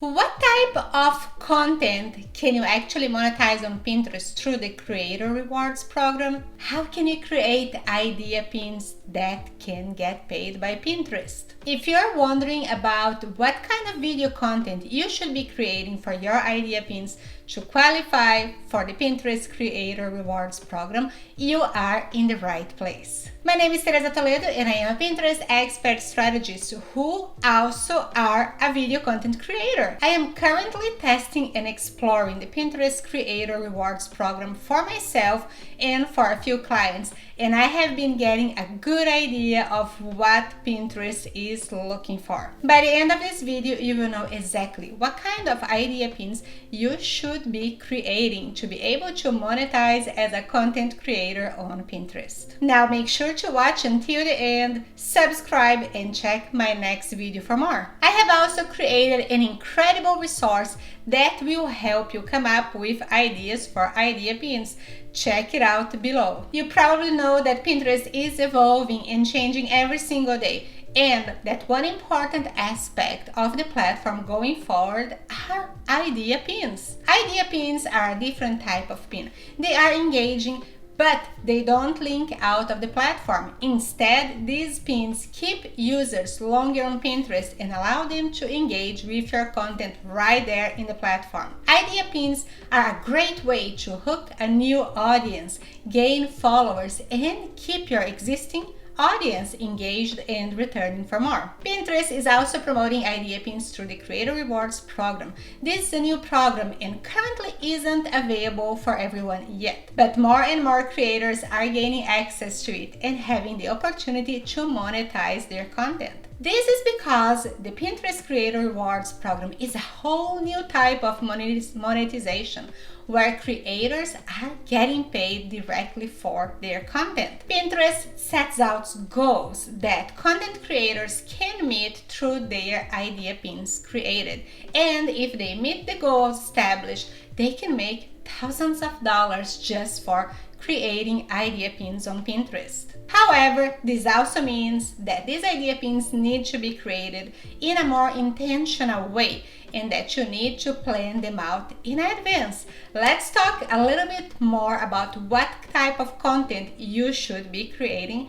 What type of content can you actually monetize on Pinterest through the Creator Rewards program? How can you create idea pins that can get paid by Pinterest? If you're wondering about what kind of video content you should be creating for your idea pins to qualify for the Pinterest Creator Rewards program, you are in the right place. My name is Teresa Toledo and I am a Pinterest expert strategist who also are a video content creator. I am currently testing and exploring the Pinterest Creator Rewards program for myself and for a few clients, and I have been getting a good idea of what Pinterest is looking for. By the end of this video, you will know exactly what kind of idea pins you should be creating to be able to monetize as a content creator on Pinterest. Now make sure to watch until the end, subscribe, and check my next video for more. I have also created an incredible resource that will help you come up with ideas for idea pins. Check it out below. You probably know that Pinterest is evolving and changing every single day, and that one important aspect of the platform going forward are idea pins. Idea pins are a different type of pin. They are engaging, but they don't link out of the platform. Instead, these pins keep users longer on Pinterest and allow them to engage with your content right there in the platform. Idea pins are a great way to hook a new audience, gain followers, and keep your existing audience engaged and returning for more. Pinterest is also promoting idea pins through the Creator Rewards program. This is a new program and currently isn't available for everyone yet, but more and more creators are gaining access to it and having the opportunity to monetize their content. This is because the Pinterest Creator Rewards program is a whole new type of monetization where creators are getting paid directly for their content. Pinterest sets out goals that content creators can meet through their idea pins created, and if they meet the goals established, they can make thousands of dollars just for creating idea pins on Pinterest. However, this also means that these idea pins need to be created in a more intentional way and that you need to plan them out in advance. Let's talk a little bit more about what type of content you should be creating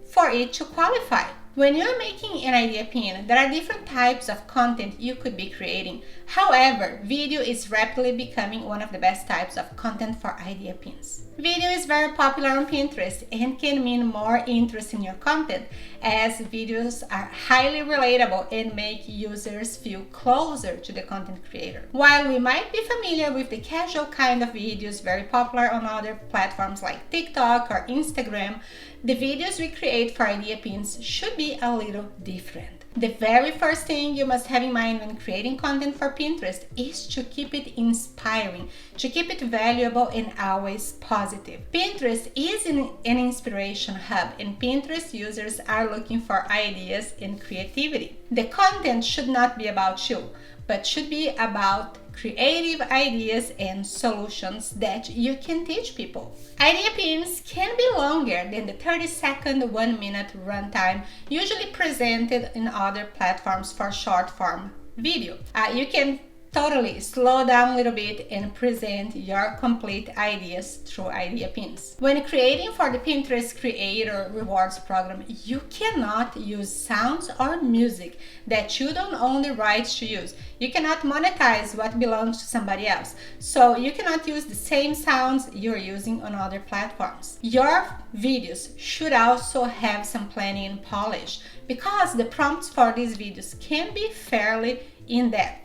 for it to qualify. When you're making an idea pin, there are different types of content you could be creating. However, video is rapidly becoming one of the best types of content for idea pins. Video is very popular on Pinterest and can mean more interest in your content, as videos are highly relatable and make users feel closer to the content creator. While we might be familiar with the casual kind of videos very popular on other platforms like TikTok or Instagram, the videos we create for idea pins should be a little different. The very first thing you must have in mind when creating content for Pinterest is to keep it inspiring, to keep it valuable and always positive. Pinterest is an inspiration hub, and Pinterest users are looking for ideas and creativity. The content should not be about you, but should be about creative ideas and solutions that you can teach people. Idea pins can be longer than the 30-second, 1-minute runtime usually presented in other platforms for short-form video. You can totally slow down a little bit and present your complete ideas through idea pins. When creating for the Pinterest Creator Rewards program, you cannot use sounds or music that you don't own the rights to use. You cannot monetize what belongs to somebody else. So you cannot use the same sounds you're using on other platforms. Your videos should also have some planning and polish, because the prompts for these videos can be fairly in-depth.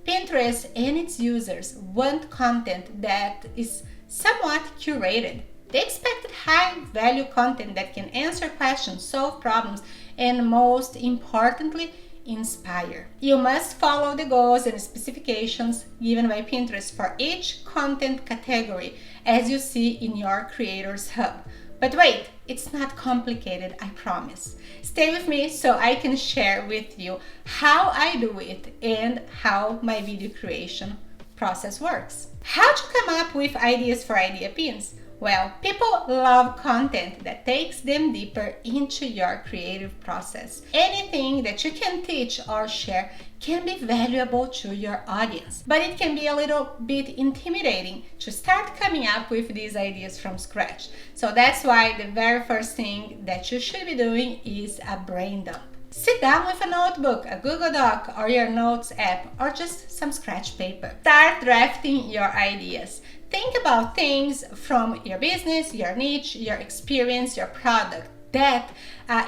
Pinterest and its users want content that is somewhat curated. They expect high-value content that can answer questions, solve problems, and most importantly, inspire. You must follow the goals and specifications given by Pinterest for each content category, as you see in your Creators Hub. But wait, it's not complicated, I promise. Stay with me so I can share with you how I do it and how my video creation process works. How to come up with ideas for idea pins? Well, people love content that takes them deeper into your creative process. Anything that you can teach or share can be valuable to your audience, but it can be a little bit intimidating to start coming up with these ideas from scratch. So that's why the very first thing that you should be doing is a brain dump. Sit down with a notebook, a Google Doc, or your Notes app, or just some scratch paper. Start drafting your ideas. Think about things from your business, your niche, your experience, your product that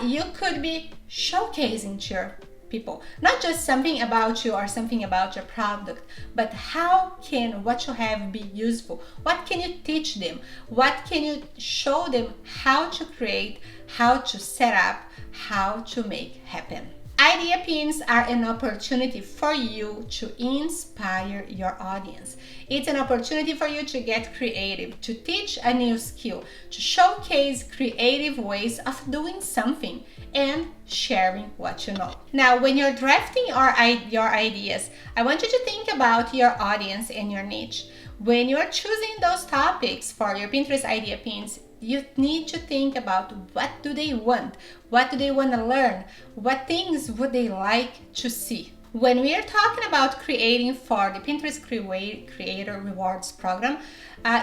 you could be showcasing to your people. Not just something about you or something about your product, but how can what you have be useful? What can you teach them? What can you show them how to create, how to set up, how to make happen? Idea pins are an opportunity for you to inspire your audience. It's an opportunity for you to get creative, to teach a new skill, to showcase creative ways of doing something and sharing what you know. Now, when you're drafting your ideas, I want you to think about your audience and your niche. When you're choosing those topics for your Pinterest idea pins, you need to think about what do they want? What do they want to learn? What things would they like to see? When we are talking about creating for the Pinterest Creator Rewards program,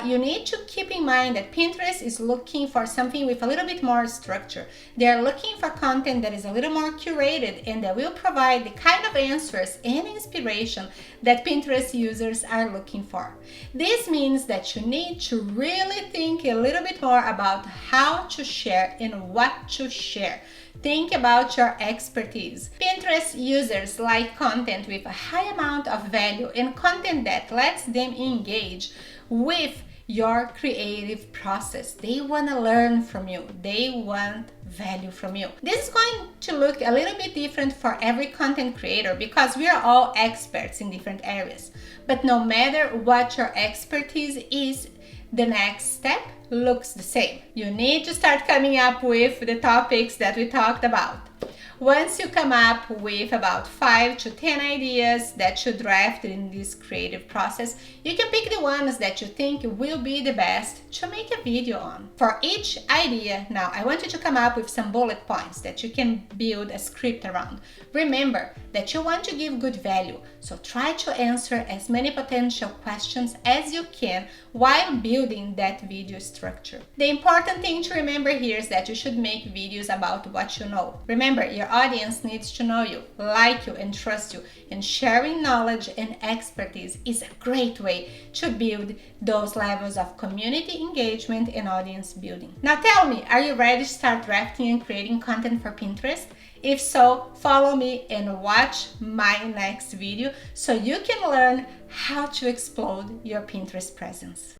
you need to keep in mind that Pinterest is looking for something with a little bit more structure. They're looking for content that is a little more curated and that will provide the kind of answers and inspiration that Pinterest users are looking for. This means that you need to really think a little bit more about how to share and what to share. Think about your expertise. Pinterest users like content with a high amount of value and content that lets them engage with your creative process. They want to learn from you. They want value from you. This is going to look a little bit different for every content creator because we are all experts in different areas. But no matter what your expertise is, the next step looks the same. You need to start coming up with the topics that we talked about. Once you come up with about 5 to 10 ideas that you draft in this creative process, you can pick the ones that you think will be the best to make a video on. For each idea, now I want you to come up with some bullet points that you can build a script around. Remember that you want to give good value, so try to answer as many potential questions as you can while building that video structure. The important thing to remember here is that you should make videos about what you know. Remember, your audience needs to know you, like you, and trust you, and sharing knowledge and expertise is a great way to build those levels of community engagement and audience building. Now tell me, are you ready to start drafting and creating content for Pinterest? If so, follow me and watch my next video so you can learn how to explode your Pinterest presence.